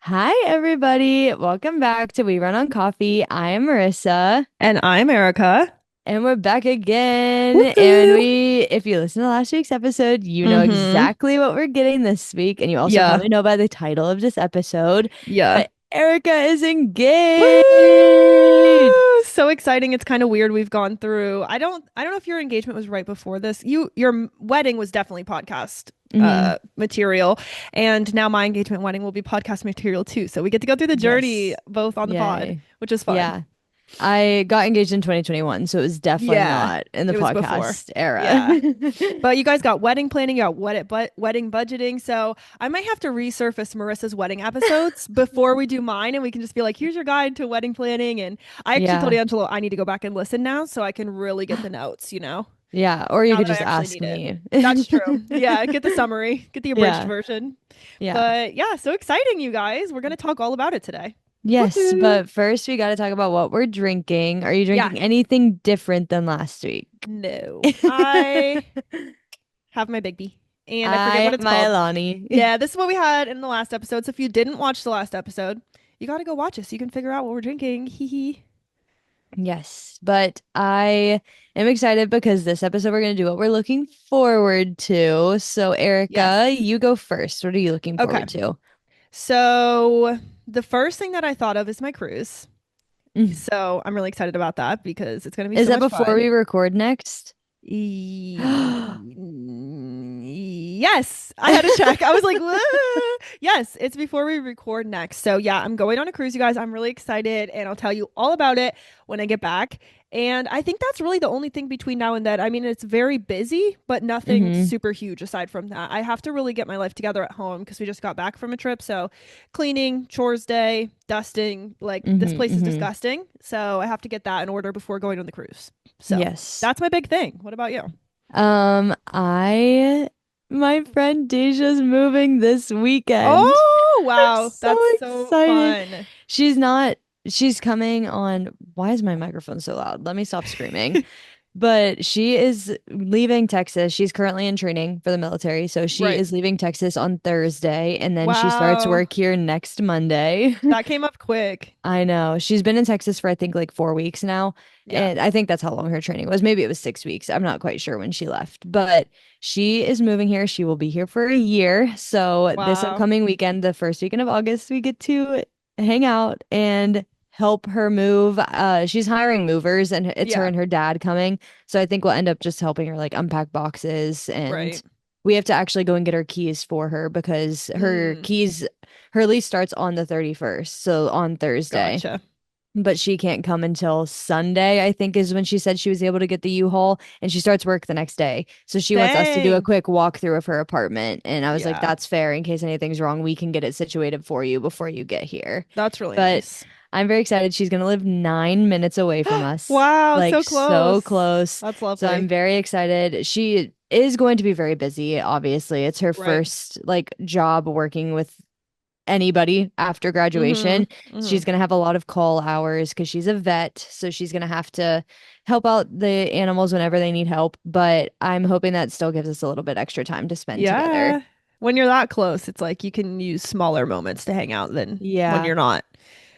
Hi, everybody. Welcome back to We Run on Coffee. I am Marissa, And I'm Erica. and we're back again. And Woohoo! if you listen to last week's episode, you know Mm-hmm. exactly what we're getting this week. And you also Yeah. probably know by the title of this episode. Yeah. But Erica is engaged. Woo! So exciting. It's kind of weird we've gone through. I don't know if your engagement was right before this. Your wedding was definitely podcast Hmm. material, and now my engagement wedding will be podcast material too. So we get to go through the journey Yes. both on the pod, Yay. which is fun. Yeah. I got engaged in 2021, so it was definitely Yeah. not in the It was before. podcast era. Yeah. But you guys got wedding planning, you got wedding budgeting. So I might have to resurface Marissa's wedding episodes before we do mine, and we can just be like, here's your guide to wedding planning. And I actually told Yeah. Angelo I need to go back and listen now so I can really get the notes. Yeah. Or you Now could that I just actually ask need it. me. That's true. Yeah, get the summary, get the abridged Yeah. version. Yeah. But yeah, so exciting, you guys. We're gonna talk all about it today. Yes, Woohoo! but first we got to talk about what we're drinking. Are you Yeah. drinking anything different than last week? No. I have my Big B. And I forget I what have it's my called. Alani. Yeah, this is what we had in the last episode. So if you didn't watch the last episode, you got to go watch it so you can figure out what we're drinking. Hee hee. Yes, but I am excited because this episode we're going to do what we're looking forward to. So, Erica, Yes. you go first. What are you looking Okay. forward to? So the first thing that I thought of is my cruise. Mm. So I'm really excited about that because it's going to be Is so that much before fun. we record next? Yes, I had to check. I was like, "Whoa." Yes, it's before we record next. So yeah, I'm going on a cruise, you guys. I'm really excited, and I'll tell you all about it when I get back. And I think that's really the only thing between now and then. I mean, it's very busy, but nothing Hmm. super huge aside from that. I have to really get my life together at home because we just got back from a trip. So cleaning, chores day, dusting, like this Hmm. place is Hmm. disgusting. So I have to get that in order before going on the cruise. So Yes. that's my big thing. What about you? I my friend Deja's moving this weekend. Oh, I'm wow. so That's so excited. fun. She's not, she's coming on. Why is my microphone so loud? Let me stop screaming. But she is leaving Texas. She's currently in training for the military. So she Right. is leaving Texas on Thursday and then she starts Wow. work here next Monday. That came up quick. I know. She's been in Texas for I think like 4 weeks now. Yeah. And I think that's how long her training was. Maybe it was 6 weeks. I'm not quite sure when she left. But she is moving here. She will be here for a year. So this Wow. upcoming weekend, the first weekend of August, we get to hang out and help her move. She's hiring movers and it's her Yeah. and her dad coming. So I think we'll end up just helping her like unpack boxes and Right. we have to actually go and get her keys for her because Mm, her lease starts on the 31st, so on Thursday. gotcha. But she can't come until Sunday, I think, is when she said she was able to get the U-Haul, and she starts work the next day. So she wants us to do a Dang. quick walkthrough of her apartment. And I was like, Yeah. that's fair. In case anything's wrong, we can get it situated for you before you get here. That's really But nice. I'm very excited. She's gonna live 9 minutes away from us, Wow, like so so close. close. That's So I'm lovely. very excited. She is going to be very busy, obviously. It's her Right. first like job working with anybody after Mm-hmm. graduation. Mm-hmm. She's going to have a lot of call hours because she's a vet. So she's going to have to help out the animals whenever they need help. But I'm hoping that still gives us a little bit extra time to spend together. Yeah. When you're that close, it's like you can use smaller moments to hang out than when Yeah. you're not.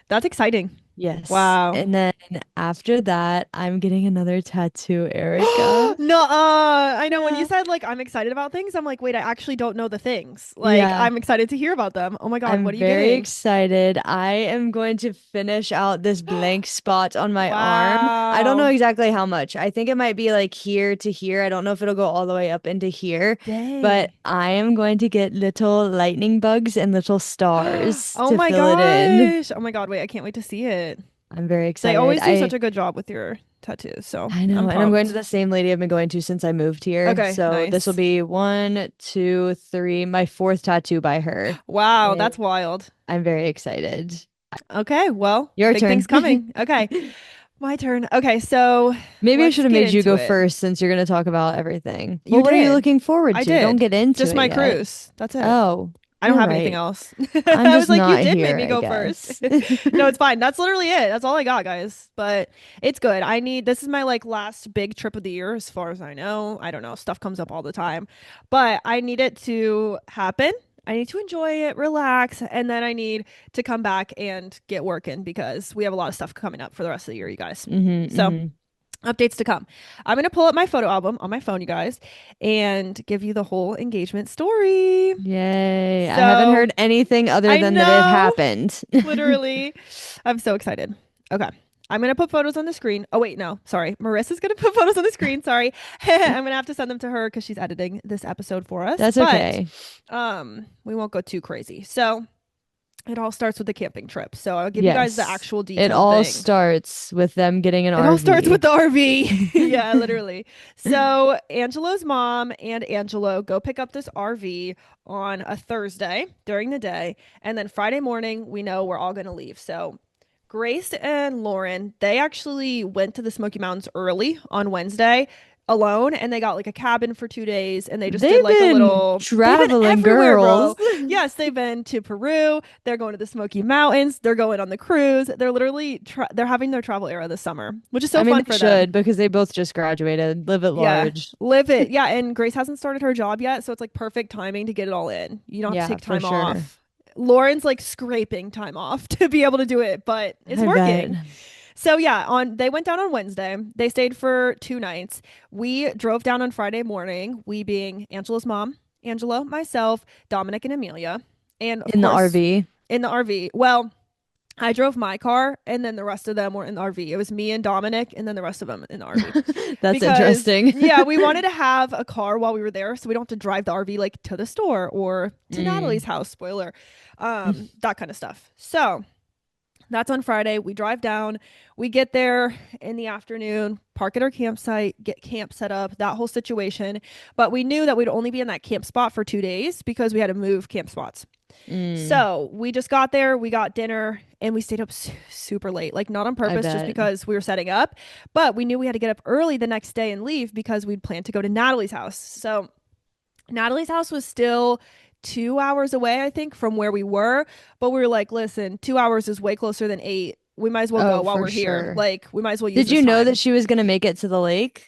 That's exciting. Yes. Wow. And then after that, I'm getting another tattoo, Erica. No, I know when you Yeah. said like I'm excited about things, I'm like, wait, I actually don't know the things. Like Yeah. I'm excited to hear about them. Oh my God, I'm what are you very getting? excited. I am going to finish out this blank spot on my arm. I don't know Wow. exactly how much. I think it might be like here to here. I don't know if it'll go all the way up into here, but Dang. I am going to get little lightning bugs and little stars Oh to my fill it in. gosh. Oh my God, wait, I can't wait to see it. I'm very They excited. always do such a good job with your tattoos, so I I'm know, and I'm going to pumped. the same lady I've been going to since I moved here. Okay, So this will nice. be one, two, three, my fourth tattoo by her. Wow, And that's wild. I'm very excited. Okay, well, Your big things turn. coming. Okay, my turn. Okay, so Maybe I let's should have get made you into go it. first since you're going to talk about everything. You Well, what are you did. looking forward I to? Don't did. get into Just it my yet. cruise. That's it. Oh, I don't you're have anything right. else. I'm I was just like, you not did make here, me I go first. guess. No, it's fine. That's literally it. That's all I got, guys. But it's good. This is my like last big trip of the year, as far as I know. I don't know. Stuff comes up all the time, but I need it to happen. I need to enjoy it, relax, and then I need to come back and get working because we have a lot of stuff coming up for the rest of the year, you guys. Mm-hmm, So, mm-hmm. updates to come. I'm going to pull up my photo album on my phone, you guys, and give you the whole engagement story. Yay. I haven't So, heard anything other I than that it know, happened. literally. I'm so excited. Okay. I'm going to put photos on the screen. Oh, wait, no. Sorry. Marissa's going to put photos on the screen. Sorry. I'm going to have to send them to her because she's editing this episode for us. That's But okay. we won't go too crazy. So, it all starts with the camping trip. So, I'll give you guys the Yes. actual It detailed all thing. starts with them getting an It all starts with RV. the RV. Yeah, literally. So, Angelo's mom and Angelo go pick up this RV on a Thursday during the day. And then Friday morning, we know we're all going to leave. So, Grace and Lauren, they actually went to the Smoky Mountains early on Wednesday alone and they got like a cabin for 2 days and they just did They've like a been little, they've been traveling everywhere, girls. bro. Yes, they've been to Peru. They're going to the Smoky Mountains. They're going on the cruise. They're literally, they're having their travel era this summer, which is I so mean, fun they for them. should because they both just graduated. Live at Yeah, large. live it. Yeah, and Grace hasn't started her job yet, so it's like perfect timing to get it all in. You don't have to Yeah, take for time sure. off. Lauren's like scraping time off to be able to do it, but it's I bet. working. So yeah, on they went down on Wednesday. They stayed for 2 nights. We drove down on Friday morning, we being Angela's mom, Angelo, myself, Dominic and Amelia, and of In the course RV. in the RV. Well, I drove my car and then the rest of them were in the RV. It was me and Dominic and then the rest of them in the RV That's because interesting. yeah, we wanted to have a car while we were there so we don't have to drive the RV like to the store or to Mm. Natalie's house, spoiler. That kind of stuff. So, that's on Friday. We drive down. We get there in the afternoon, park at our campsite, get camp set up, that whole situation. But we knew that we'd only be in that camp spot for 2 days because we had to move camp spots. Mm. So we just got there, we got dinner, and we stayed up super late. Like, not on I purpose, just bet. because we were setting up. But we knew we had to get up early the next day and leave because we'd planned to go to Natalie's house. So Natalie's house was still 2 hours away, I think, from where we were. But we were like, listen, 2 hours is way closer than 8. We might as well go Oh, while for we're here. sure. Like, we might as well use Did this you know that time. she was going to make it to the lake?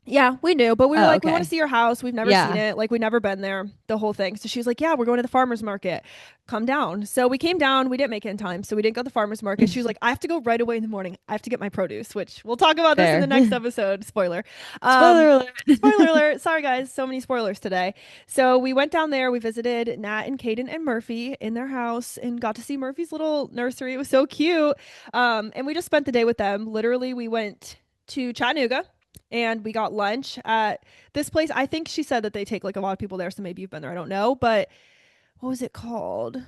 Yeah, we knew, but we were Oh, like, we want to okay. see your house. We've never seen Yeah. it. Like, we've never been there, the whole thing. So she was like, yeah, we're going to the farmer's market. Come down. So we came down. We didn't make it in time. So we didn't go to the farmer's market. She was like, I have to go right away in the morning. I have to get my produce, which we'll talk about this in Fair. the next episode. Spoiler. Spoiler alert. Spoiler alert. Sorry, guys. So many spoilers today. So we went down there. We visited Nat and Caden and Murphy in their house and got to see Murphy's little nursery. It was so cute. And we just spent the day with them. Literally, we went to Chattanooga and we got lunch at this place. I think she said that they take like a lot of people there, so maybe you've been there. I don't know, but what was it called?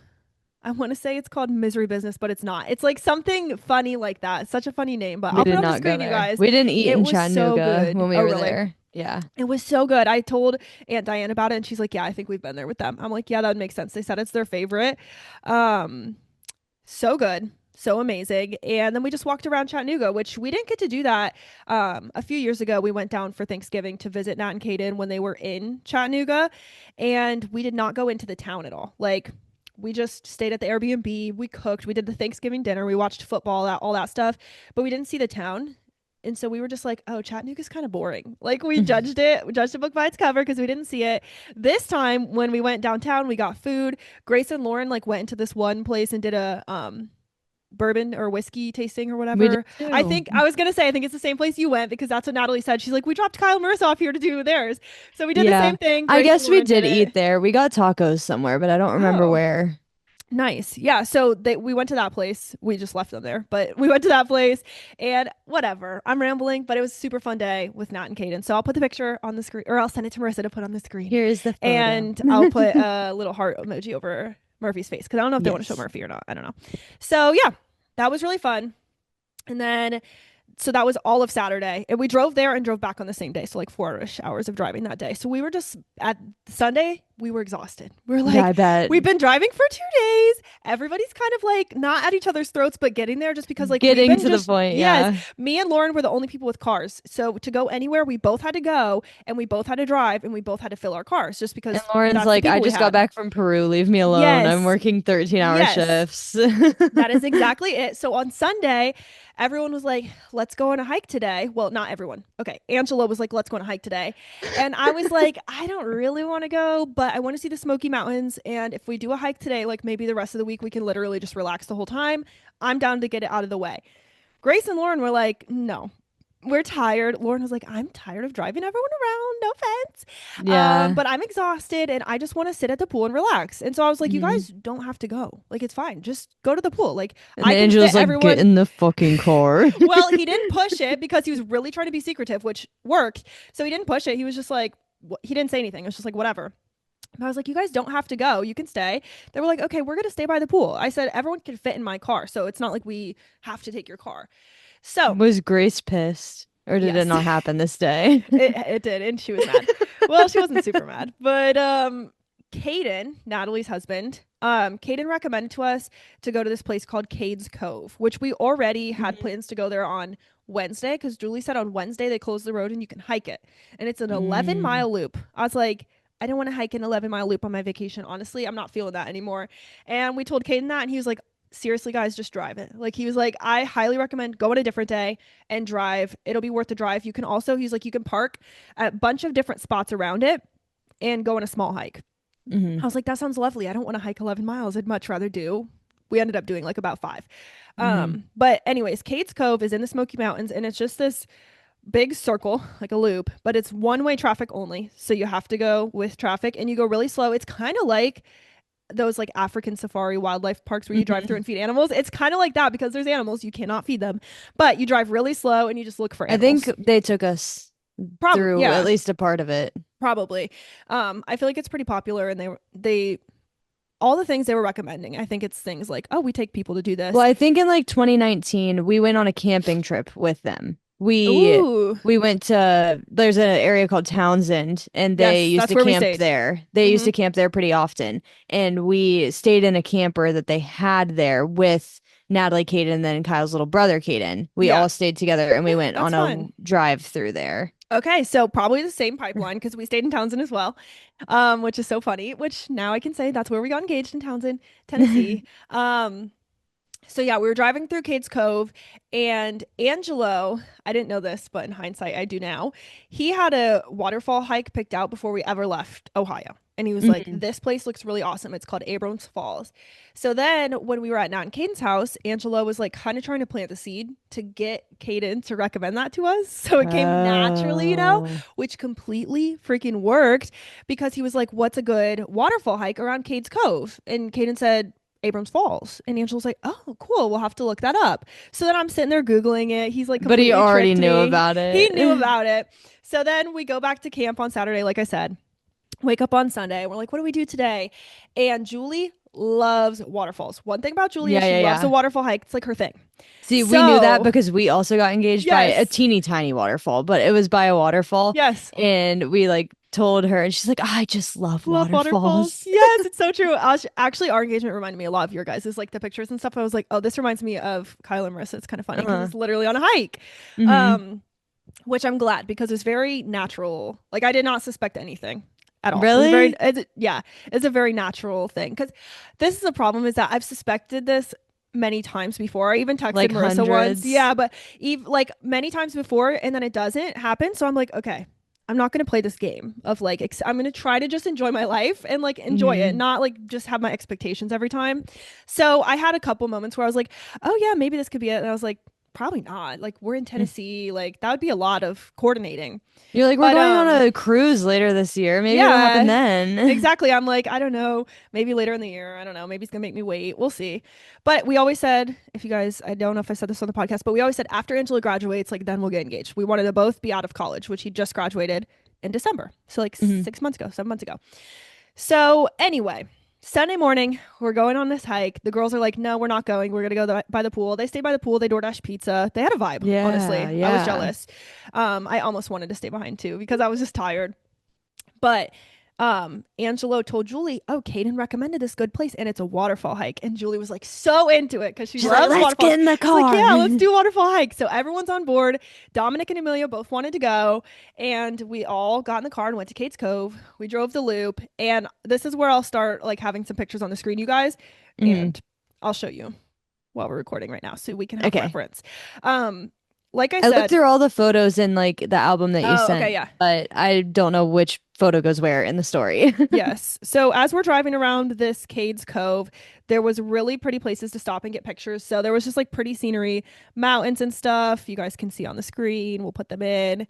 I want to say it's called Misery Business, but it's not. It's like something funny like that. It's such a funny name, but We I'll put did it on the not go screen, you there. guys. We didn't eat It in was so Chattanooga good. when we Oh, were really? there. Yeah. It was so good. I told Aunt Diane about it, and she's like, "Yeah, I think we've been there with them." I'm like, "Yeah, that would make sense." They said it's their favorite. Um, so good, so amazing. And then we just walked around Chattanooga, which we didn't get to do that. A few years ago, we went down for Thanksgiving to visit Nat and Caden when they were in Chattanooga, and we did not go into the town at all. Like, we just stayed at the Airbnb. We cooked. We did the Thanksgiving dinner. We watched football, all that stuff, but we didn't see the town. And so we were just like, oh, Chattanooga's kind of boring. Like, we judged it. We judged a book by its cover because we didn't see it. This time when we went downtown, we got food. Grace and Lauren like went into this one place and did a bourbon or whiskey tasting or We did whatever. I too. think I was gonna say I think it's the same place you went because that's what Natalie said. She's like, we dropped Kyle and Marissa off here to do theirs. So we did the Yeah. same thing. I Grace and guess we Lauren did did eat it. there. We got tacos somewhere, but I don't remember Oh. where. Nice. Yeah. So we went to that place. We just left them there, but we went to that place and whatever. I'm rambling, but it was a super fun day with Nat and Caden. So I'll put the picture on the screen or I'll send it to Marissa to put on the screen. Here is the photo. And I'll put a little heart emoji over Murphy's face because I don't know if they want to show Yes. Murphy or not. I don't know. So yeah, that was really fun. And then so that was all of Saturday. And we drove there and drove back on the same day. So like 4-ish hours of driving that day. So we were just at Sunday, we were exhausted. We are Yeah, I like, bet. we've been driving for 2 days. Everybody's kind of like not at each other's throats, but getting there just because like we've Getting been to the just, point. yes, Yeah. me and Lauren were the only people with cars. So to go anywhere, we both had to go and we both had to drive and we both had to fill our cars just And because Lauren's that's the like, I people we just got had. back from Peru. Leave me alone. I'm Yes. working 13-hour Yes. shifts. That is exactly it. So on Sunday, everyone was like, let's go on a hike today. Well, not everyone. Okay. Angelo was like, let's go on a hike today. And I was like, I don't really want to go, but what? I want to see the Smoky Mountains. And if we do a hike today, like maybe the rest of the week, we can literally just relax the whole time. I'm down to get it out of the way. Grace and Lauren were like, no, we're tired. Lauren was like, I'm tired of driving everyone around. No offense. Yeah. But I'm exhausted and I just want to sit at the pool and relax. And so I was like, you Hmm. guys don't have to go. Like, it's fine. Just go to the pool. Like, And I can fit Angelo's like, get everyone. in the fucking car. Well, he didn't push it because he was really trying to be secretive, which worked. So he didn't push it. He was just like, he didn't say anything. It was just like, whatever. But I was like, you guys don't have to go. You can stay. They were like, okay, we're going to stay by the pool. I said, everyone can fit in my car. So it's not like we have to take your car. So, Was Grace pissed? Or did it yes, not happen this day? it did. And she was mad. Well, she wasn't super mad. But Caden, Natalie's husband, Caden recommended to us to go to this place called Cade's Cove, which we already had Mhm. plans to go there on Wednesday because Julie said on Wednesday they close the road and you can hike it. And it's an 11 Mm. mile loop. I was like, I don't want to hike an 11-mile loop on my vacation. Honestly, I'm not feeling that anymore. And we told Caden that, and he was like, seriously, guys, just drive it. Like, he was like, I highly recommend go on a different day and drive. It'll be worth the drive. You can also, he's like, you can park at a bunch of different spots around it and go on a small hike. Hmm. I was like, that sounds lovely. I don't want to hike 11 miles. I'd much rather do. We ended up doing like about 5. Hmm. But anyways, Kate's Cove is in the Smoky Mountains and it's just this big circle, like a loop, but it's one-way traffic only. So you have to go with traffic and you go really slow. It's kind of like those like African safari wildlife parks where you drive through Hmm. and feed animals. It's kind of like that because there's animals, you cannot feed them, but you drive really slow and you just look for I think animals. they took us Probably, through at yeah, least a part of it. probably. I feel like it's pretty popular and they all the things they were recommending. I think it's things like, oh, we take people to do Well, this. I think in like 2019, we went on a camping trip with them. We Ooh, we went to there's an area called Townsend and they yes, used that's to where we camp stayed. there. They used Mm-hmm. to camp there pretty often. And we stayed in a camper that they had there with Natalie, Caden, and then Kyle's little brother, Caden. We Yeah, all stayed together and we yeah, went that's on a fun. drive through there. Okay, so probably the same pipeline because we stayed in Townsend as well, which is so funny. Which now I can say that's where we got engaged in Townsend, Tennessee. So yeah, we were driving through Cades Cove, and Angelo, I didn't know this, but in hindsight, I do now. He had a waterfall hike picked out before we ever left Ohio. And he was like, Mhm. this place looks really awesome. It's called Abrams Falls. So then when we were at Nat and Caden's house, Angelo was like kind of trying to plant the seed to get Caden to recommend that to us. So it came naturally, Oh. which completely freaking worked because he was like, what's a good waterfall hike around Cades Cove? And Caden said, Abrams Falls. And Angela's like, oh, cool. We'll have to look that up. So then I'm sitting there Googling it. He's like But he completely already tricked knew me. about He it. knew about it. So then we go back to camp on Saturday, like I said, wake up on Sunday. We're like, what do we do today? And Julie loves waterfalls. One thing about Julie is Yeah, she yeah, loves a yeah. waterfall hike. It's like her thing. See, we knew that So, because we also got engaged by a yes, teeny tiny waterfall, but it was by a waterfall. yes. And we like told her, and she's like, I just love Love waterfalls. waterfalls. Yes, it's so true. Actually, our engagement reminded me a lot of your guys' like the pictures and stuff. I was like, oh, this reminds me of Kyle and Marissa. It's kind of funny because Uh-huh. it's literally on a hike. Hmm. Um, which I'm glad because it's very natural. Like I did not suspect anything at all. Really? Yeah, it's a very natural thing. Because this is the problem is that I've suspected this many times before. I even texted Like Marissa once. hundreds? Yeah, but like many times before, and then it doesn't happen. So I'm like, okay. I'm not going to play this game of like, I'm going to try to just enjoy my life and like enjoy it, Hmm. not like just have my expectations every time. So I had a couple moments where I was like, oh yeah, maybe this could be it. And I was like, probably not. Like we're in Tennessee. Like that would be a lot of coordinating. You're like, we're But going on a cruise later this year. Maybe it'll happen yeah, then. exactly. I'm like, I don't know. Maybe later in the year. I don't know. Maybe he's gonna make me wait. We'll see. But we always said, if you guys, I don't know if I said this on the podcast, but we always said after Angela graduates, like then we'll get engaged. We wanted to both be out of college, which he just graduated in December. So like Hmm. 6 months ago, 7 months ago. So anyway, Sunday morning, we're going on this hike. The girls are like, no, we're not going. We're going to go by the pool. They stay by the pool. They DoorDash pizza. They had a vibe, Yeah, honestly. I was yeah. jealous. I almost wanted to stay behind too because I was just tired. But Angelo told Julie, oh, Caden recommended this good place and it's a waterfall hike. And Julie was like so into it because she She's like, loves let's get waterfalls. in the She's like, car. yeah, let's do a waterfall hike. So everyone's on board. Dominic and Amelia both wanted to go. And we all got in the car and went to Kate's Cove. We drove the loop. And this is where I'll start like having some pictures on the screen, you guys. Hmm. And I'll show you while we're recording right now so we can have Okay. reference. Um, like I I looked said, through all the photos in like the album that you oh, okay, sent, yeah. but I don't know which photo goes where in the story. Yes. So as we're driving around this Cades Cove, there was really pretty places to stop and get pictures. So there was just like pretty scenery, mountains and stuff. You guys can see on the screen. We'll put them in.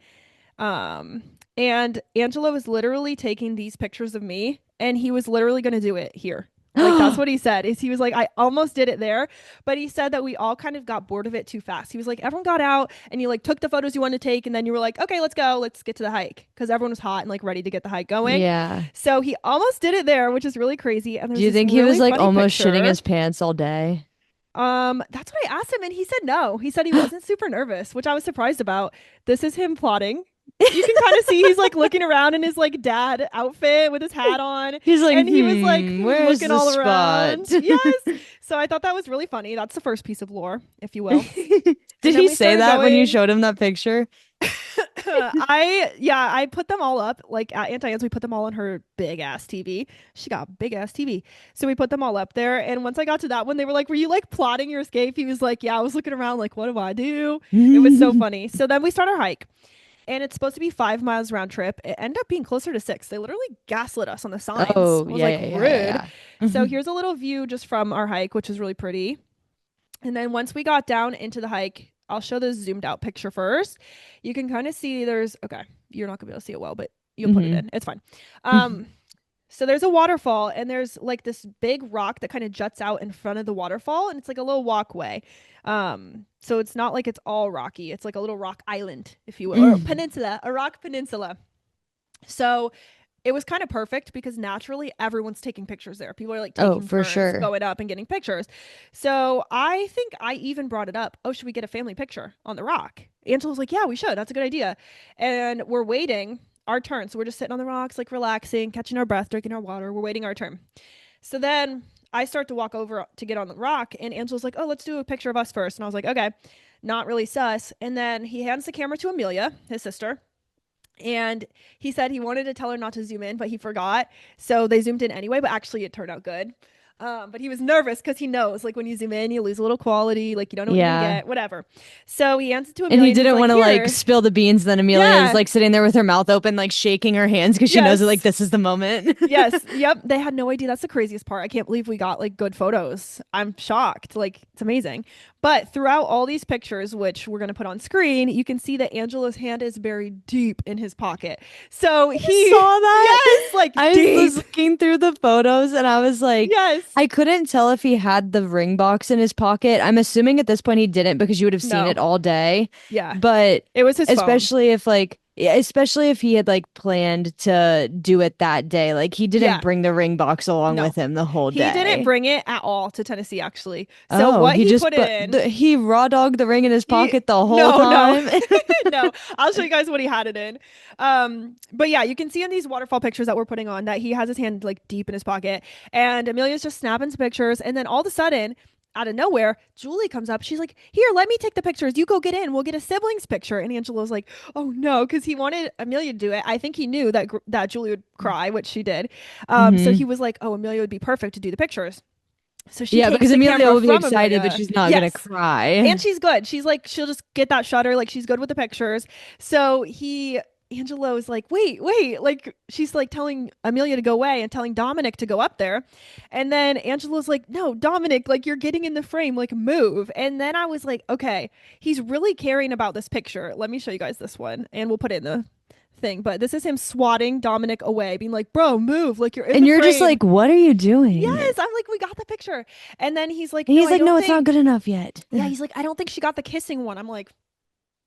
Um, and Angelo was literally taking these pictures of me, and he was literally going to do it here. Like that's what he said. Is he was like, I almost did it there, but he said that we all kind of got bored of it too fast. He was like, everyone got out and you like took the photos you wanted to take, and then you were like, okay, let's go, let's get to the hike because everyone was hot and like ready to get the hike going. Yeah. So he almost did it there, which is really crazy. And Do there's you this think he was really like funny almost shitting picture. his pants all day? That's what I asked him, and he said no. He said he wasn't super nervous, which I was surprised about. This is him plotting. You can kind of see he's like looking around in his like dad outfit with his hat on, He's like, and he was like where's looking the all spot? around. Yes. So I thought that was really funny. That's the first piece of lore, if you will. Did And then he we say started that when you going. showed him that picture? I put them all up like at Aunt Diane's. We put them all on her big ass TV. She got big ass TV, so we put them all up there. And once I got to that one, they were like, "Were you like plotting your escape?" He was like, "Yeah, I was looking around like, what do I do?" It was so funny. So then we start our hike, and it's supposed to be 5 miles round trip. It ended up being closer to 6. They literally gaslit us on the signs. Oh, I was yeah, like, yeah, yeah, rude. yeah, So yeah. here's a little view just from our hike, which is really pretty. And then once we got down into the hike, I'll show the zoomed out picture first. You can kind of see there's okay, you're not gonna be able to see it well, but you'll put it Hmm. in. It's fine. Um, so there's a waterfall, and there's like this big rock that kind of juts out in front of the waterfall, and it's like a little walkway. So it's not like it's all rocky. It's like a little rock island, if you will, or a peninsula, a rock peninsula. So it was kind of perfect because naturally everyone's taking pictures there. People are like Oh, taking for turns sure. going up and getting pictures. So I think I even brought it up. Oh, should we get a family picture on the rock? Angela was like, yeah, we should. That's a good idea. And we're waiting our turn. So we're just sitting on the rocks, like relaxing, catching our breath, drinking our water. We're waiting our turn. So then I start to walk over to get on the rock, and Angela's like, oh, let's do a picture of us first. And I was like, okay, not really sus. And then he hands the camera to Amelia, his sister, and he said he wanted to tell her not to zoom in, but he forgot. So they zoomed in anyway, but actually it turned out good. But he was nervous because he knows, like, when you zoom in, you lose a little quality, like, you don't know what you're going to Yeah. get, whatever. So he hands it to And Amelia he and he's didn't like, want to like here. spill the beans. Then Amelia is Yeah. like sitting there with her mouth open, like shaking her hands because she knows that like Yes. this is the moment. Yes. Yep. They had no idea. That's the craziest part. I can't believe we got like good photos. I'm shocked. Like, it's amazing. But throughout all these pictures, which we're going to put on screen, you can see that Angelo's hand is buried deep in his pocket. So You he, saw that? yes, like I deep. was looking through the photos and I was like, Yes. I couldn't tell if he had the ring box in his pocket. I'm assuming at this point he didn't because you would have seen No. it all day. Yeah. But It was his phone. especially if like, yeah, especially if he had like planned to do it that day, like he didn't Yeah. bring the ring box along No. with him the whole He didn't day. bring it at all to Tennessee, actually. So Oh, what he he just put but in, he raw dogged the ring in his he pocket the whole no, no, time. no. I'll show you guys what he had it in. But yeah, you can see in these waterfall pictures that we're putting on that he has his hand like deep in his pocket, and Amelia's just snapping some pictures, and then all of a sudden, out of nowhere, Julie comes up. She's like, "Here, let me take the pictures. You go get in. We'll get a siblings picture." And Angelo's like, "Oh no," because he wanted Amelia to do it. I think he knew that that Julie would cry, which she did. So Hmm. he was like, "Oh, Amelia would be perfect to do the pictures." So she Yeah, takes because the Amelia camera will be from excited, but Amelia. she's not gonna Yes. And cry. she's good. She's like, she'll just get that shutter. Like, she's good with the pictures. So Angelo is like, wait, wait. Like, she's like telling Amelia to go away and telling Dominic to go up there. And then Angelo's like, no, Dominic, like, you're getting in the frame. Like, move. And then I was like, okay, he's really caring about this picture. Let me show you guys this one, and we'll put it in the thing. But this is him swatting Dominic away, being like, bro, move. Like, you're in And the you're just frame. like, what are you doing? Yes, I'm like, we got the picture. And then he's like, And no, he's I like, don't no, it's not think. good enough yet. Yeah, he's like, I don't think she got the kissing one. I'm like,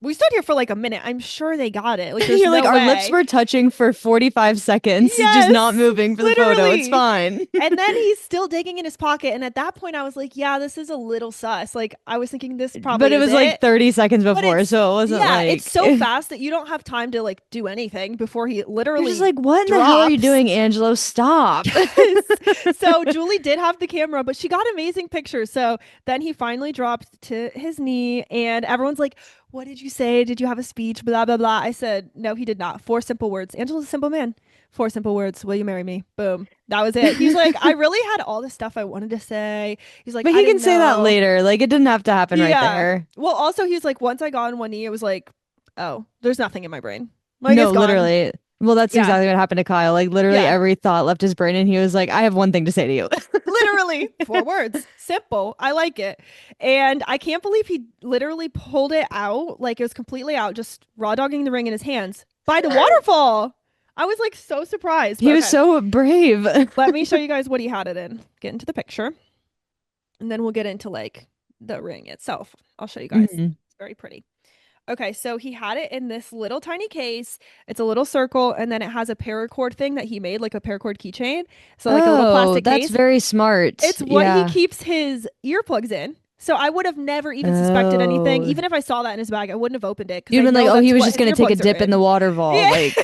we stood here for like a minute. I'm sure they got it. Like, there's You're like, no our lips way. were touching for 45 seconds, just not Yes, moving for the photo. It's literally. fine. And then he's still digging in his pocket. And at that point, I was like, yeah, this is a little sus. Like, I was thinking this But probably it is was like it. 30 seconds But before, it's, so it wasn't yeah, it's like so you're fast that you don't have time to like do anything before he just literally like, what in the hell are you drops. doing, Angelo? Stop. Yes. So Julie did have the camera, but she got amazing pictures. So then he finally dropped to his knee, and everyone's like, what did you say? Did you have a speech? Blah, blah, blah. I said, no, he did not. Four simple words. Angelo's a simple man. Four simple words. Will you marry me? Boom. That was it. He's like, I really had all the stuff I wanted to say. He's like, But I he can didn't say that know. later. Like it didn't have to happen right Yeah. there. Well, also, he was like, once I got on one knee, it was like, oh, there's nothing in my brain. Like, it's No, gone. literally. Well, that's Yeah. exactly what happened to Kyle. Like literally Yeah. every thought left his brain and he was like, I have one thing to say to you. Literally four words. Simple. I like it. And I can't believe he literally pulled it out. Like it was completely out, just raw dogging the ring in his hands by the waterfall. I was like so surprised. He But was okay, so brave. let me show you guys what he had it in. Get into the picture. And then we'll get into like the ring itself. I'll show you guys. Mhm. It's very pretty. Okay, so he had it in this little tiny case. It's a little circle, and then it has a paracord thing that he made, like a paracord keychain. So, like a little Oh, plastic that's case. very smart. It's what he Yeah. keeps his earplugs in. So I would have never even suspected anything. Oh. Even if I saw that in his bag, I wouldn't have opened it because You'd I been like, know oh, he that's was what just his gonna take a earplugs are dip in the in. waterfall. Yeah, Like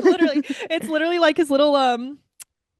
literally. It's literally like his little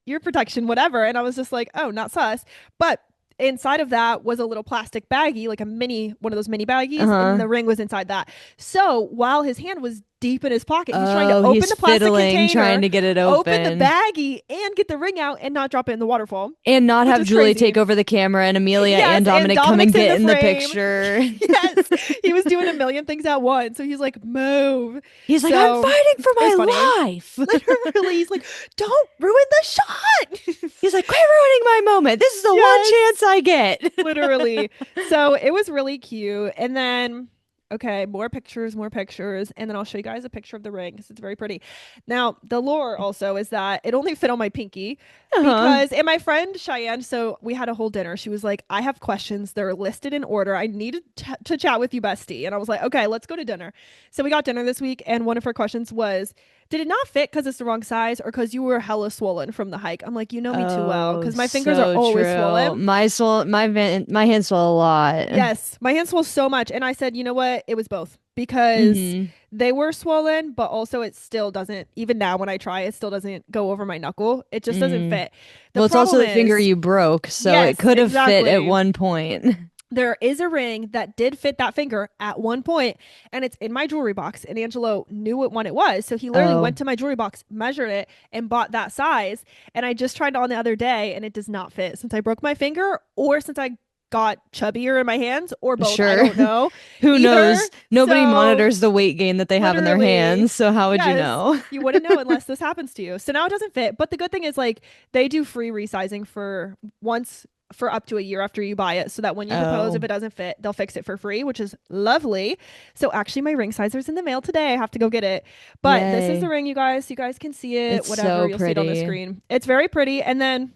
ear protection, whatever. And I was just like, oh, not sus. But inside of that was a little plastic baggie, like a mini, one of those mini baggies, and uh-huh. the ring was inside that. So while his hand was deep in his pocket, he's trying to Oh, open he's the plastic fiddling, trying container, to get it open the open. baggie, and get the ring out and not drop it in the waterfall, And not which have is Julie take crazy. over the camera and Amelia and Yes, and Dominic come and Dominic's in get the in the frame. picture. Yes, he was doing a million things at once. So he's like, move. He's like, I'm So fighting for it was funny. my life. Literally, he's like, don't ruin the shot. He's like, quit ruining my moment. This is the one Yes, chance I get. literally. So it was really cute. And then, okay, more pictures, more pictures. And then I'll show you guys a picture of the ring because it's very pretty. Now, the lore also is that it only fit on my pinky Uh-huh. because, and my friend Cheyenne, so we had a whole dinner. She was like, I have questions. They're listed in order. I needed to chat with you, bestie. And I was like, okay, let's go to dinner. So we got dinner this week. And one of her questions was, did it not fit because it's the wrong size or because you were hella swollen from the hike? I'm like, you know me too well Oh, because my fingers are so always true. swollen. My hands swell a lot. Yes, my hands swell so much. And I said, you know what? It was both because Hmm. they were swollen, but also it still doesn't, even now when I try, it still doesn't go over my knuckle. It just doesn't Mm. fit. The Well, it's also problem the finger is, you broke, so it yes, could have fit at exactly. one point. There is a ring that did fit that finger at one point, and it's in my jewelry box. And Angelo knew what one it was. So he literally Oh, went to my jewelry box, measured it, and bought that size. And I just tried it on the other day, and it does not fit since I broke my finger or since I got chubbier in my hands or both. I sure. don't know. Who Either. knows? Nobody So monitors the weight gain that they have in their literally, hands, so how would you yes, know? you wouldn't know unless this happens to you. So now it doesn't fit. But the good thing is, like, they do free resizing for once for up to a year after you buy it, so that when you propose, if Oh, it doesn't fit, they'll fix it for free, which is lovely. So actually, my ring sizer's in the mail today. I have to go get it. But this is the yay. ring, you guys. You guys can see it. It's Whatever, so you'll see it on the pretty. screen. It's very pretty. And then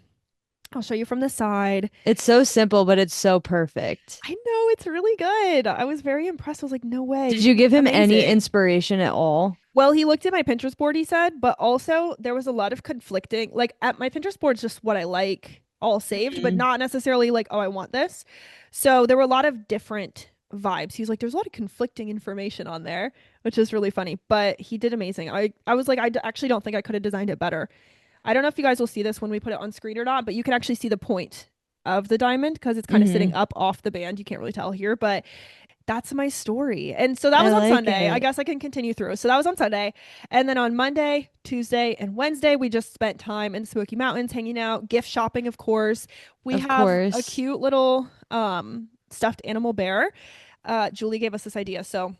I'll show you from the side. It's so simple, but it's so perfect. I know it's really good. I was very impressed. I was like, no Did way. you give him any Amazing. inspiration at all? Well, he looked at my Pinterest board, he said, but also there was a lot of conflicting. Like at my Pinterest board's just what I like all saved, but Mm. not necessarily like, oh, I want this. So there were a lot of different vibes. He was like, there's a lot of conflicting information on there, which is really funny. But he did amazing. I was like, actually don't think I could have designed it better. I don't know if you guys will see this when we put it on screen or not, but you can actually see the point of the diamond because it's kind of sitting Hmm. up off the band. You can't really tell here, but that's my story. And so that I was on like Sunday. I it. guess I can continue through. So that was on Sunday. And then on Monday, Tuesday, and Wednesday, we just spent time in the Smoky Mountains hanging out, gift shopping, of course. We Of have a course. cute little stuffed animal bear. Julie gave us this idea. So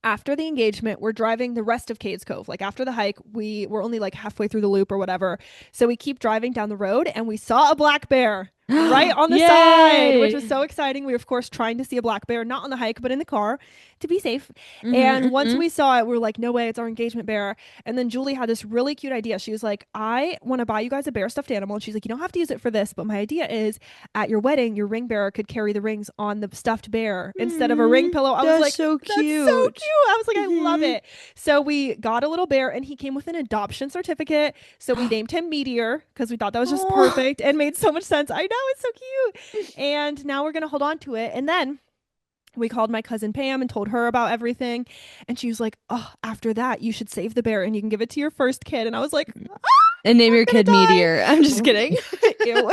after the engagement, we're driving the rest of Cades Cove. Like after the hike, we were only like halfway through the loop or whatever. So we keep driving down the road and we saw a black bear right on the side, which was Yay! so exciting. We were, of course, trying to see a black bear, not on the hike, but in the car to be safe. Hmm. And once Hmm. we saw it, we were like, no way, it's our engagement bear. And then Julie had this really cute idea. She was like, I want to buy you guys a bear stuffed animal. And she's like, you don't have to use it for this, but my idea is at your wedding, your ring bearer could carry the rings on the stuffed bear instead of a ring Mm, pillow. I was that's like, so that's so cute. cute. I was like, I love Hmm. it. So we got a little bear and he came with an adoption certificate. So we named him Meteor because we thought that was just Oh, perfect and made so much sense. I know, it's so cute. And now we're going to hold on to it. And then we called my cousin Pam and told her about everything. And she was like, oh, after that, you should save the bear and you can give it to your first kid. And I was like, ah, and name your I'm kid Meteor. I'm just gonna kidding. die. Ew.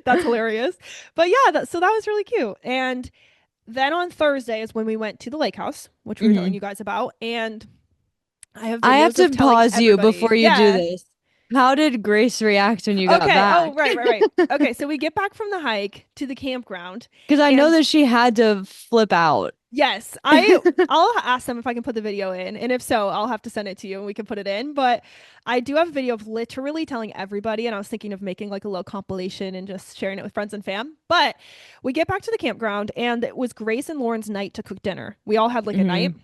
That's hilarious. But yeah, so that was really cute. And Then on Thursday is when we went to the lake house, which we were telling Hmm. you guys about. And I have I have videos of to telling pause you everybody. before you do Yeah. this. How did Grace react when you got Okay. back? Oh, right, right, right. Okay. So we get back from the hike to the campground. Because I know And that she had to flip out. yes, I'll ask them if I can put the video in. And if so, I'll have to send it to you and we can put it in. But I do have a video of literally telling everybody. And I was thinking of making like a little compilation and just sharing it with friends and fam. But we get back to the campground and it was Grace and Lauren's night to cook dinner. We all had like a night. Hmm.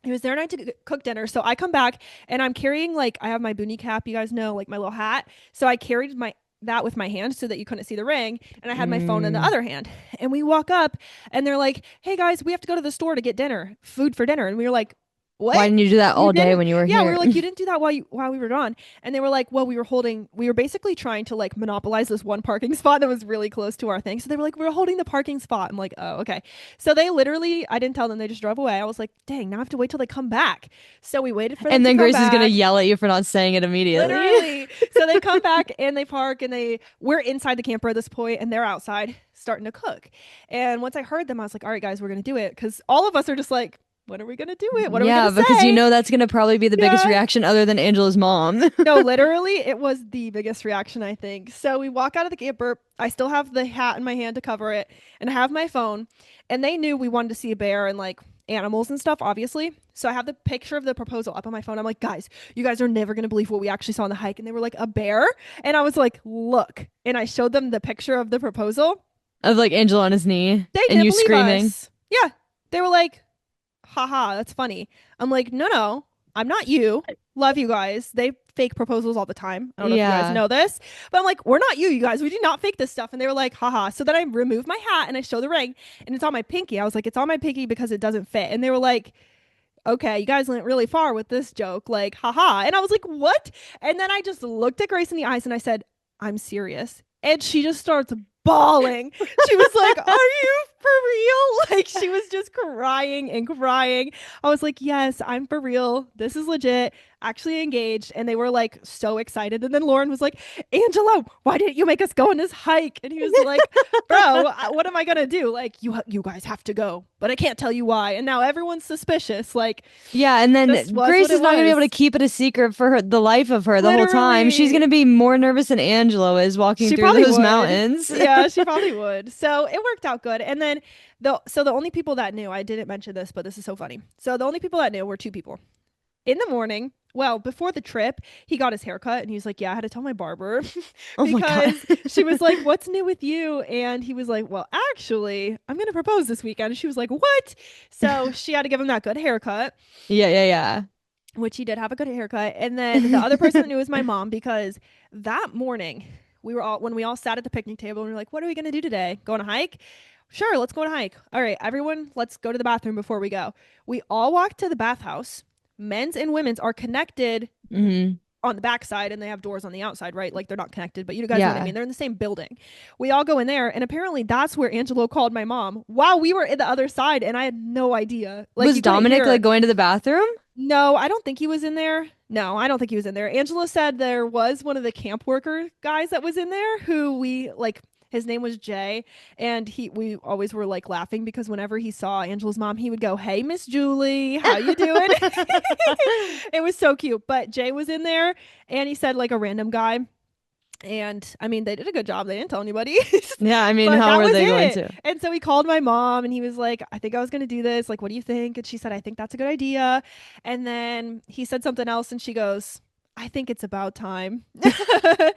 It was their night to cook dinner. So I come back and I'm carrying like I have my boonie cap, you guys know, like my little hat. So I carried my that with my hand so that you couldn't see the ring, and I had my phone in the Mm. other hand. And we walk up and they're like, "Hey guys, we have to go to the store to get dinner, food for dinner." And we were like, Why "What? didn't you do that You all day didn't?" when you were Yeah, we here? were like, "You didn't do that while we were gone." And they were like, "Well, we were basically trying to like monopolize this one parking spot that was really close to our thing." So they were like, "We were holding the parking spot." I'm like, "Oh, okay." So they literally, I didn't tell them, they just drove away. I was like, "Dang, now I have to wait till they come back." So we waited for them And to then come Grace is gonna back. yell at you for not saying it immediately. Literally. So they come back and they park and we're inside the camper at this point and they're outside starting to cook. And once I heard them, I was like, all right, guys, we're going to do it. Cause all of us are just like, when are we going to do it? What are we going Yeah, to because you say? know that's gonna probably be the biggest Yeah. reaction other than Angela's mom. No, literally, it was the biggest reaction, I think. So we walk out of the camper. I still have the hat in my hand to cover it and I have my phone. And they knew we wanted to see a bear and like animals and stuff, obviously. So I have the picture of the proposal up on my phone. I'm like, guys, you guys are never going to believe what we actually saw on the hike. And they were like, a bear? And I was like, look. And I showed them the picture of the proposal. Of like Angela on his knee They and didn't you believe screaming. us. Yeah. They were like, haha, that's funny. I'm like, no, no, I'm not you. Love you guys. They fake proposals all the time. I don't know if you guys Yeah. know this, but I'm like, we're not you, you guys. We do not fake this stuff. And they were like, haha. So then I remove my hat and I show the ring and it's on my pinky. I was like, it's on my pinky because it doesn't fit. And they were like, okay, you guys went really far with this joke. Like, haha. And I was like, what? And then I just looked at Grace in the eyes and I said, I'm serious. And she just starts bawling. She was like, are you for real? Like, she was just crying and crying. I was like, yes, I'm for real. This is legit. Actually engaged. And they were like so excited. And then Lauren was like, Angelo, why didn't you make us go on this hike? And he was like, bro, what am I gonna do? Like, you guys have to go, but I can't tell you why. And now everyone's suspicious. Like, Yeah, and this then was Grace what is it not gonna be able to was. keep it a secret for the life of her the whole time. She's Literally. gonna be more nervous than Angelo is walking She through probably those would. mountains. Yeah, she probably would. So it worked out good. And then the only people that knew, I didn't mention this, but this is so funny. So the only people that knew were two people. In the morning, well, before the trip, he got his haircut and he was like, yeah, I had to tell my barber Oh my God. because she was like, what's new with you? And he was like, well, actually, I'm going to propose this weekend. And she was like, what? So she had to give him that good haircut, Yeah, yeah, which he did have a good haircut. And then the other person that knew was my mom because that morning when we all sat at the picnic table and we were like, what are we going to do today? Go on a hike? Sure, let's go on a hike. All right, everyone, let's go to the bathroom before we go. We all walked to the bathhouse. Men's and women's are connected yeah. on the backside and they have doors on the outside, right? Like they're not connected, but you guys know what I Yeah. mean. They're in the same building. We all go in there, and apparently that's where Angelo called my mom while we were in the other side, and I had no idea. Like Was you couldn't Dominic like hear. going to the bathroom? No, I don't think he was in there. No, I don't think he was in there. Angela said there was one of the camp worker guys that was in there who we like his name was Jay and we always were like laughing because whenever he saw Angela's mom, he would go, "Hey Miss Julie, how you doing?" It was so cute. But Jay was in there and he said like a random guy. And I mean, they did a good job. They didn't tell anybody. Yeah, I mean, But how that were was they going it. to? And so he called my mom and he was like, I think I was going to do this. Like, what do you think? And she said, I think that's a good idea. And then he said something else and she goes, I think it's about time. I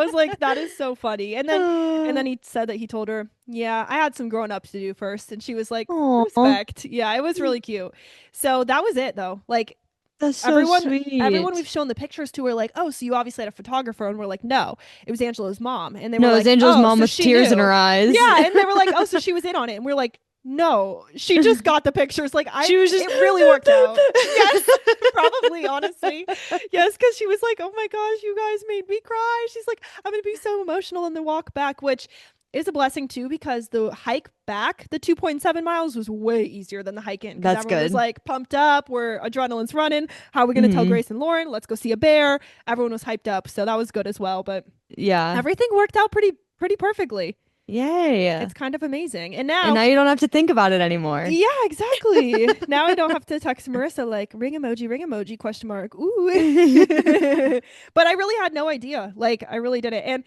was like, that is so funny. And then he said that he told her, yeah, I had some growing up to do first. And she was like, Oh, respect. Yeah, it was really cute. So that was it though. Like that's so everyone we've sweet. shown the pictures to were like, oh, so you obviously had a photographer, and we're like, no, it was Angelo's mom, and they were No, it was like, Angel's oh, mom so with she tears in her knew, eyes. yeah, and they were like, oh, so she was in on it, and we're like, no, she just got the pictures, like She was just it really worked out, yes, probably, honestly, yes, because she was like, oh my gosh, you guys made me cry. She's like, I'm gonna be so emotional in the walk back, which is a blessing too because the hike back, the 2.7 miles was way easier than the hike in because That's everyone was good. like pumped up, where adrenaline's running. How are we going to tell Hmm. Grace and Lauren? Let's go see a bear. Everyone was hyped up, so that was good as well. But Yeah. everything worked out pretty perfectly. Yay. It's kind of amazing. And And now, now you don't have to think about it anymore. yeah, exactly. Now I don't have to text Marissa like ring emoji, question mark. Ooh. But I really had no idea. Like I really didn't. And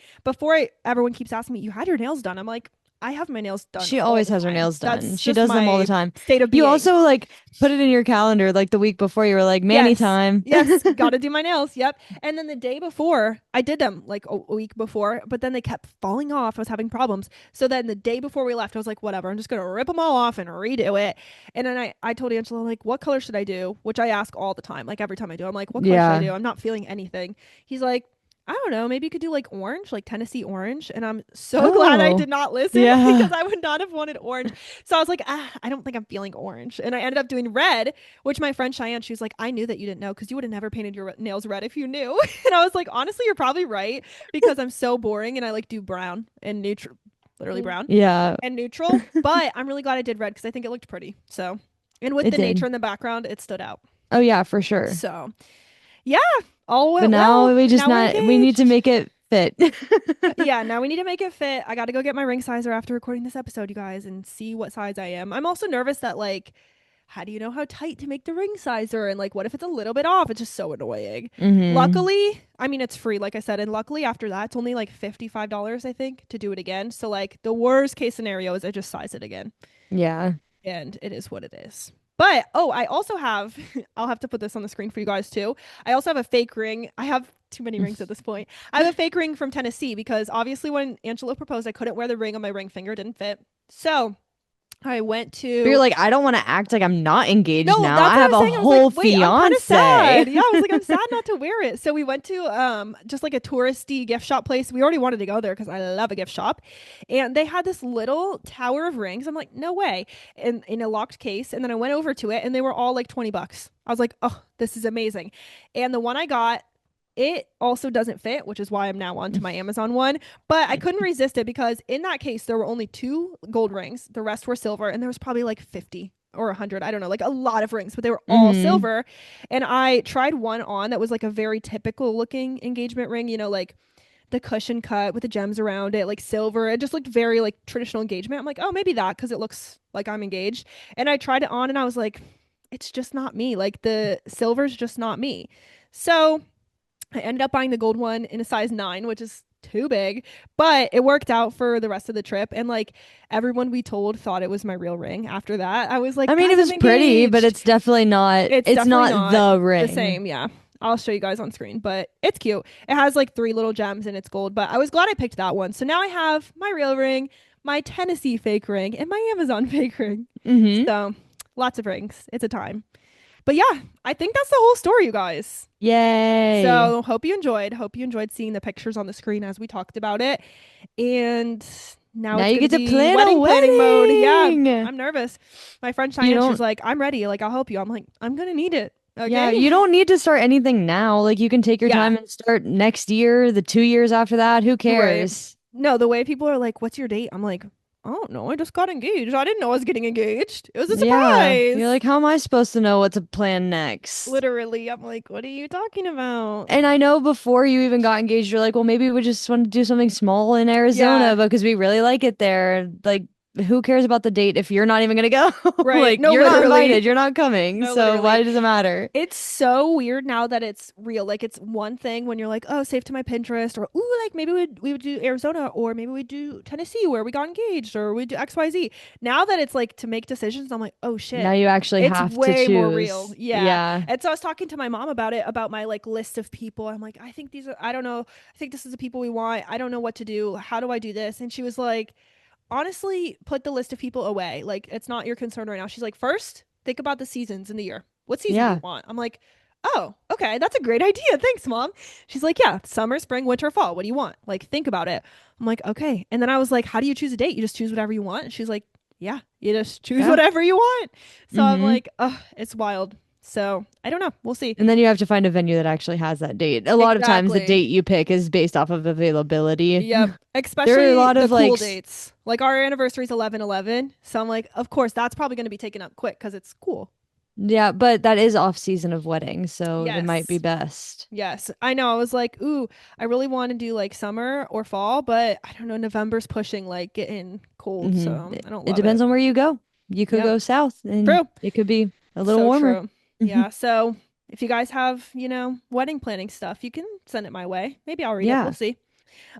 everyone keeps asking me, "You had your nails done?" I'm like, "I have my nails done She all always the has her time. nails done. That's She just does them all the my time. state of You being." also like put it in your calendar like the week before. You were like, Manny Yes. time. Yes, got to do my nails. Yep. And then the day before, I did them like a week before, but then they kept falling off. I was having problems. So then the day before we left, I was like, whatever, I'm just going to rip them all off and redo it. And then I told Angelo, like, what color should I do? Which I ask all the time. Like every time I do, I'm like, what color should I Yeah. do? I'm not feeling anything. He's like, I don't know. Maybe you could do like orange, like Tennessee orange. And I'm so glad I Oh, did not listen because yeah. I would not have wanted orange. So I was like, I don't think I'm feeling orange. And I ended up doing red, which my friend Cheyenne, she was like, I knew that you didn't know because you would have never painted your nails red if you knew. And I was like, honestly, you're probably right because I'm so boring and I like do brown and neutral, literally brown Yeah, and neutral. But I'm really glad I did red because I think it looked pretty. So, and with it the nature did. in the background, it stood out. Oh yeah, for sure. So, yeah, all But went well. now we just Now we're not we need to engaged. make it fit. Yeah, now we need to make it fit. I got to go get my ring sizer after recording this episode, you guys, and see what size I am. I'm also nervous that, like, how do you know how tight to make the ring sizer? And, like, what if it's a little bit off? It's just so annoying. Hmm. Luckily, I mean, it's free, like I said. And luckily, after that, it's only like $55, I think, to do it again. So, like, the worst case scenario is I just size it again. Yeah. And it is what it is. But oh, I also have I'll have to put this on the screen for you guys too. I also have a fake ring. I have too many rings at this point. I have a fake ring from Tennessee because obviously when Angelo proposed, I couldn't wear the ring on my ring finger, it didn't fit. So I went But you're to like, I don't want to act like I'm not engaged no, now. that's I what I have was a saying. I was like, whole wait, I'm kind of fiance. sad. Yeah, I was like, I'm sad not to wear it. So we went to just like a touristy gift shop place. We already wanted to go there because I love a gift shop. And they had this little tower of rings. I'm like, no way. In a locked case. And then I went over to it and they were all like 20 bucks. I was like, oh, this is amazing. And the one I got, it also doesn't fit, which is why I'm now on to my Amazon one. But I couldn't resist it because in that case, there were only two gold rings. The rest were silver. And there was probably like 50 or 100. I don't know, like a lot of rings, but they were all Hmm. silver. And I tried one on that was like a very typical looking engagement ring, like the cushion cut with the gems around it, like silver. It just looked very like traditional engagement. I'm like, oh, maybe that because it looks like I'm engaged. And I tried it on and I was like, it's just not me. Like the silver's just not me. So I ended up buying the gold one in a size 9, which is too big, but it worked out for the rest of the trip. And like everyone we told thought it was my real ring after that. I was I like, mean, it guys, I'm was pretty, but engaged. it's definitely not, It's it's definitely not not the the ring. same. Yeah. I'll show you guys on screen, but it's cute. It has like three little gems and it's gold, but I was glad I picked that one. So now I have my real ring, my Tennessee fake ring, and my Amazon fake ring. Hmm. So lots of rings. It's a time. But yeah, I think that's the whole story, you guys. Yay. So hope you enjoyed. Hope you enjoyed seeing the pictures on the screen as we talked about it. And now Now it's you gonna get to be plan a wedding planning mode. Yeah, wedding. I'm nervous. My friend You Cheyenne, she's don't, like, I'm ready. Like, I'll help you. I'm like, I'm gonna need it. yeah, Okay. you don't need to start anything now. Like you can take your Yeah. time and start next year, the 2 years after that. Who Right. cares? No, the way people are like, what's your date? I'm like, I don't know. I just got engaged. I didn't know I was getting engaged. It was a Yeah. You're surprise. like, how am I supposed to know what to plan next? Literally. I'm like, what are you talking about? And I know before you even got engaged, you're like, well, maybe we just want to do something small in Arizona Yeah. because we really like it there. Like, who cares about the date if you're not even gonna go? Right. Like, No, you're not literally. invited, you're not coming. No, So literally. why does it matter? It's so weird now that it's real. Like it's one thing when you're like, oh, save to my Pinterest, or ooh, like maybe we would do Arizona, or maybe we do Tennessee where we got engaged, or we do XYZ. Now that it's like to make decisions, I'm like, oh Now shit. you actually It's have to way more real. choose. Yeah. Yeah. And so I was talking to my mom about it, about my like list of people. I'm like, I think these are, I don't know. I think this is the people we want. I don't know what to do. How do I do this? And she was like, honestly, put the list of people away. Like, it's not your concern right now. She's like, first, think about the seasons in the year. What season do you Yeah. want? I'm like, oh, okay, that's a great idea. Thanks, mom. She's like, yeah, summer, spring, winter, fall. What do you want? Like, think about it. I'm like, okay. And then I was like, how do you choose a date? You just choose whatever you want. She's like, yeah, you just choose Yeah. whatever you want. So I'm Mm-hmm. like, oh, it's wild. So I don't know. We'll see. And then you have to find a venue that actually has that date. A lot of times the Exactly. date you pick is based off of availability. Yep. There are a Especially lot the of cool like dates. Like our anniversary is 11/11. So I'm like, of course, that's probably going to be taken up quick because it's cool. Yeah, but that is off season of weddings, so it might be Yes. best. Yes. I know. I was like, ooh, I really want to do like summer or fall, but I don't know. November's pushing, like getting cold, Hmm. so I don't It love it. depends on where you go. You could Yep. go south and True. it could be a little So warmer. true. Yeah. So if you guys have, wedding planning stuff, you can send it my way. Maybe I'll read it. We'll Yeah. see.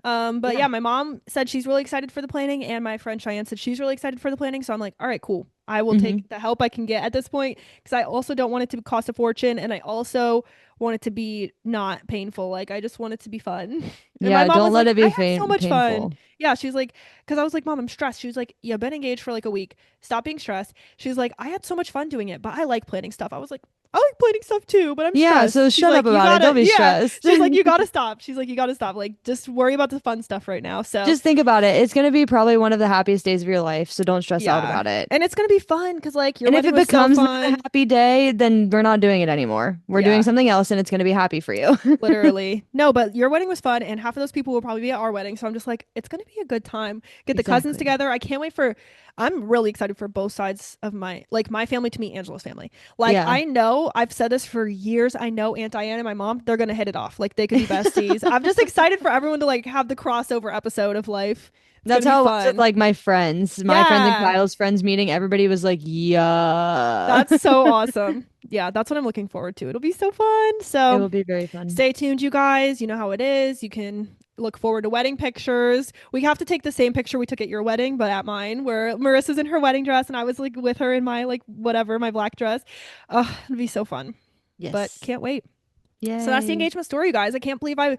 But Yeah. yeah, my mom said she's really excited for the planning, and my friend Cheyenne said she's really excited for the planning. So I'm like, all right, cool. I will Hmm. take the help I can get at this point because I also don't want it to cost a fortune, and I also want it to be not painful. Like I just want it to be fun. And my Yeah, mom don't was let like, it I be had so much fun. painful. Yeah, she's like, because I was like, Mom, I'm stressed. She was like, you've been engaged for like a week. Stop being stressed. She's like, I had so much fun doing it, but I like planning stuff. I was like, I like planning stuff too, but I'm Yeah, so stressed. She's shut up like, you about it. gotta, Don't be yeah. stressed. She's like, you gotta stop. She's like, you gotta stop. Like, just worry about the fun stuff right now. So, Just think about it. It's going to be probably one of the happiest days of your life, so don't stress out yeah. about it. And it's gonna be fun because like your And if wedding it was so becomes not a fun. happy day, then we're not doing it anymore. We're doing Yeah, something else and it's going to be happy for you. literally. No, but your wedding was fun, and half of those people will probably be at our wedding. So I'm just like, it's gonna be a good time. Get the cousins Exactly. together. I can't wait for. I'm really excited for both sides of my family to meet Angelo's family. Like Yeah. I know I've said this for years. I know Aunt Diane and my mom, they're gonna hit it off. Like they could be besties. I'm just excited for everyone to like have the crossover episode of life. It's That's gonna be how it was with fun. like my friends. My friends and Yeah. Kyle's friends meeting, everybody was like, yeah. That's so awesome. Yeah, that's what I'm looking forward to. It'll be so fun. It So will be very fun. stay tuned, you guys. You know how it is. You can look forward to wedding pictures. We have to take the same picture we took at your wedding, but at mine, where Marissa's in her wedding dress and I was like with her in my like whatever, my black dress. Oh, it'll be so fun. But Yes. can't wait. So that's the Yay. engagement story, you guys. I can't believe I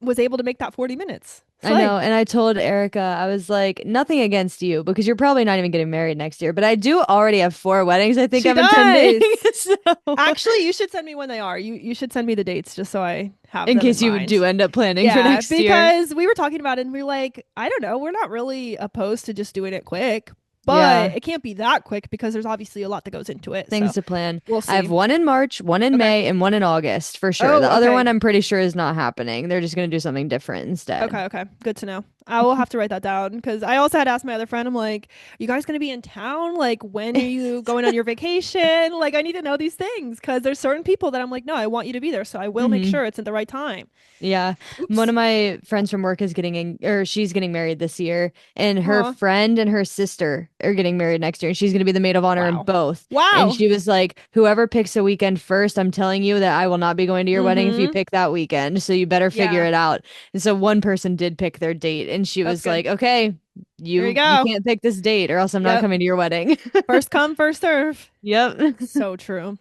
was able to make that 40 minutes. I Slay. know. And I told Erica, I was like, nothing against you because you're probably not even getting married next year. But I do already have 4 weddings I think She I'm attending. does. So Actually, you should send me when they are. You should send me the dates just so I have in them in case you do mind. end up planning for Yeah, next year. because we were talking about it and we are like, I don't know, we're not really opposed to just doing it quick, but Yeah. it can't be that quick because there's obviously a lot that goes into it. Things So to plan. we'll I have see. one in March, one in Okay. May, and one in August for sure. The Oh, other okay. one I'm pretty sure is not happening. They're just going to do something different instead. Okay, okay. Good to know. I will have to write that down because I also had asked my other friend, I'm like, you guys going to be in town? Like, when are you going on your vacation? Like, I need to know these things because there's certain people that I'm like, no, I want you to be there. So I will make Hmm. sure it's at the right time. Yeah. One Oops. of my friends from work is getting in, or she's getting married this year, and her Aw. friend and her sister are getting married next year, and she's going to be the maid of honor in Wow. both. And Wow. she was like, whoever picks a weekend first, I'm telling you that I will not be going to your wedding if you Mm-hmm. pick that weekend. So you better figure Yeah, it out. And so one person did pick their date, and she that's was good. like, okay, There you you go. can't pick this date or else I'm not Yep. coming to your wedding. First come, first serve. Yep. So true.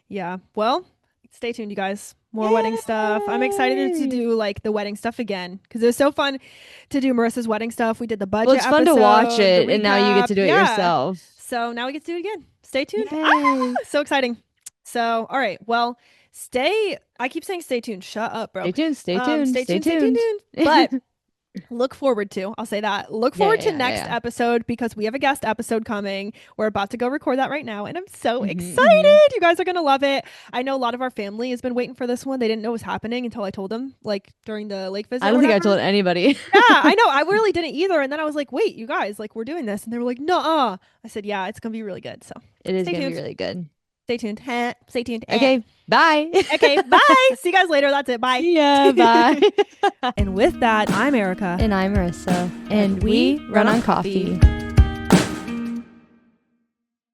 Yeah. Well, stay tuned, you guys. More wedding stuff. I'm excited to Yay. do like the wedding stuff again because it was so fun to do Marissa's wedding stuff. We did the Well, budget it's fun to watch episode, the it, and now you get recap. to do it Yeah. yourself. So now we get to do it again. Stay tuned. Ah, Yay. so exciting. So, all right. Well, I keep saying stay tuned. Shut up, bro. Stay tuned, stay tuned, Stay stay tuned, stay tuned, tuned. tuned. But look forward to, I'll say that. Look Yeah, forward to yeah, next yeah. episode because we have a guest episode coming. We're about to go record that right now, and I'm so Hmm. Hmm. excited. You guys are gonna love it. I know a lot of our family has been waiting for this one. They didn't know it was happening until I told them, like during the lake I visit or don't think I whatever. told anybody. Yeah, I know. I really didn't either. And then I was like, wait, you guys, like we're doing this. And they were like, no. I said, yeah, it's gonna be really good. So It is stay gonna be tuned. really good. Stay tuned. Stay tuned. Okay, bye. Okay, bye. See you guys later. That's it. Bye. See ya, bye. And with that, I'm Erica. And I'm Marissa, And and we we run run on on coffee. coffee.